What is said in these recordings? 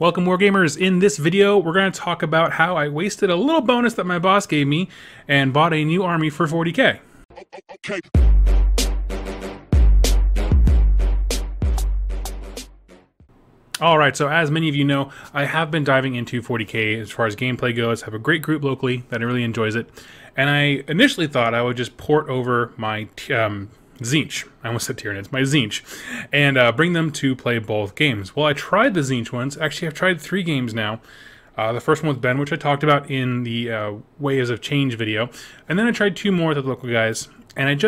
Welcome Wargamers. In this video we're going to talk about how I wasted a little bonus that my boss gave me and bought a new army for 40k. Okay. Alright, so as many of you know, I have been diving into 40k as far as gameplay goes. I have a great group locally that really enjoys it. And I initially thought I would just port over my Tzeentch, I almost said Tyranids, my Tzeentch, and bring them to play both games. Well, I tried the Tzeentch ones. Actually, I've tried 3 games now. The first one with Ben, which I talked about in the Waves of Change video. And then I tried 2 more with the local guys. And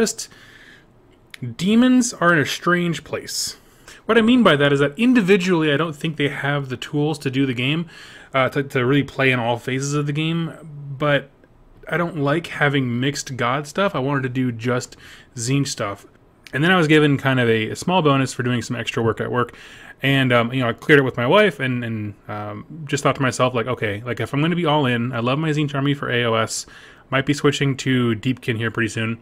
demons are in a strange place. What I mean by that is that individually, I don't think they have the tools to do the game, to really play in all phases of the game. But I don't like having mixed god stuff. I wanted to do just Tzeentch stuff. And then I was given kind of a small bonus for doing some extra work at work. And, you know, I cleared it with my wife and just thought to myself, like, okay, like if I'm going to be all in, I love my Tzeentch army for AOS. Might be switching to Deepkin here pretty soon.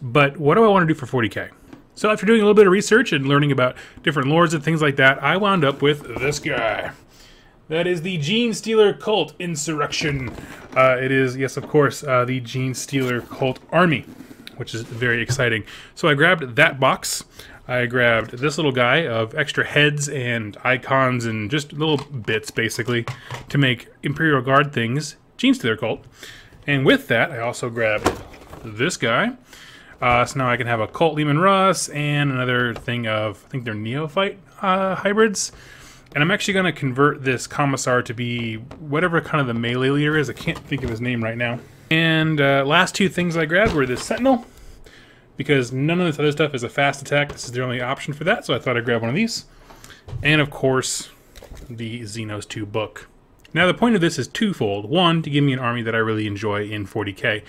But what do I want to do for 40k? So after doing a little bit of research and learning about different lords and things like that, I wound up with this guy. That is the Genestealer Cult Insurrection. It is, yes, of course, the Genestealer Cult Army, which is very exciting. So I grabbed that box. I grabbed this little guy of extra heads and icons and just little bits, basically, to make Imperial Guard things, Genestealer Cult. And with that, I also grabbed this guy. So now I can have a Cult Leman Russ and another thing of, I think they're Neophyte hybrids. And I'm actually going to convert this Commissar to be whatever kind of the melee leader is. I can't think of his name right now. And last 2 things I grabbed were this Sentinel, because none of this other stuff is a fast attack. This is the only option for that, so I thought I'd grab one of these. And of course, the Xenos 2 book. Now the point of this is twofold. One, to give me an army that I really enjoy in 40k.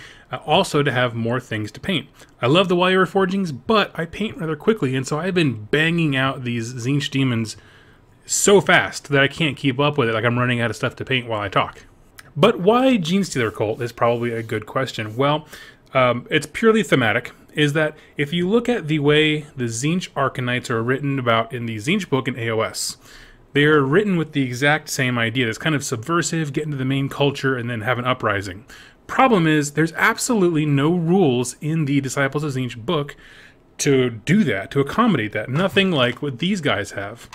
Also to have more things to paint. I love the Wire Forgings, but I paint rather quickly, and so I've been banging out these Tzeentch demons so fast that I can't keep up with it, like I'm running out of stuff to paint while I talk. But why Genestealer Cult is probably a good question. Well, it's purely thematic, is that if you look at the way the Tzeentch Archonites are written about in the Tzeentch book in AOS, they are written with the exact same idea. It's kind of subversive, get into the main culture, and then have an uprising. Problem is, there's absolutely no rules in the Disciples of Tzeentch book to do that, to accommodate that. Nothing like what these guys have.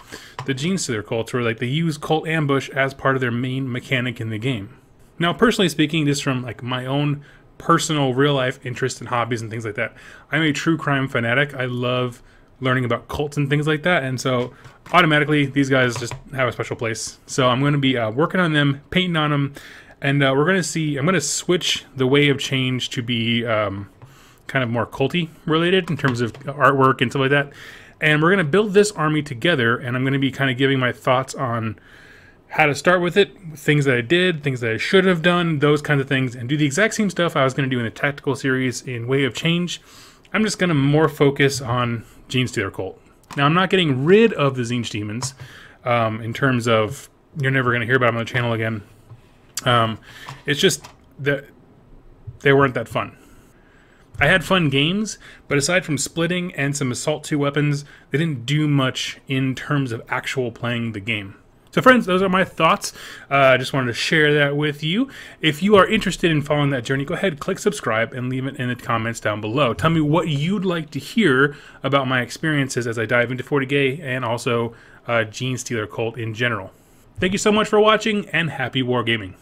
The Genestealer cults, where like they use cult ambush as part of their main mechanic in the game. Now, personally speaking, just from like my own personal real-life interest and hobbies and things like that, I'm a true crime fanatic. I love learning about cults and things like that, and so automatically these guys just have a special place. So I'm going to be working on them, painting on them, and we're going to see. I'm going to switch the Way of Change to be kind of more culty related in terms of artwork and stuff like that. And we're going to build this army together, and I'm going to be kind of giving my thoughts on how to start with it, things that I did, things that I should have done, those kinds of things, and do the exact same stuff I was going to do in the tactical series in Way of Change. I'm just going to more focus on Genestealer Cult. Now, I'm not getting rid of the Tzeentch demons in terms of you're never going to hear about them on the channel again. It's just that they weren't that fun. I had fun games, but aside from splitting and some Assault 2 weapons, they didn't do much in terms of actual playing the game. So friends, those are my thoughts. I just wanted to share that with you. If you are interested in following that journey, go ahead, click subscribe, and leave it in the comments down below. Tell me what you'd like to hear about my experiences as I dive into 40k and also Genestealer Cult in general. Thank you so much for watching, and happy wargaming.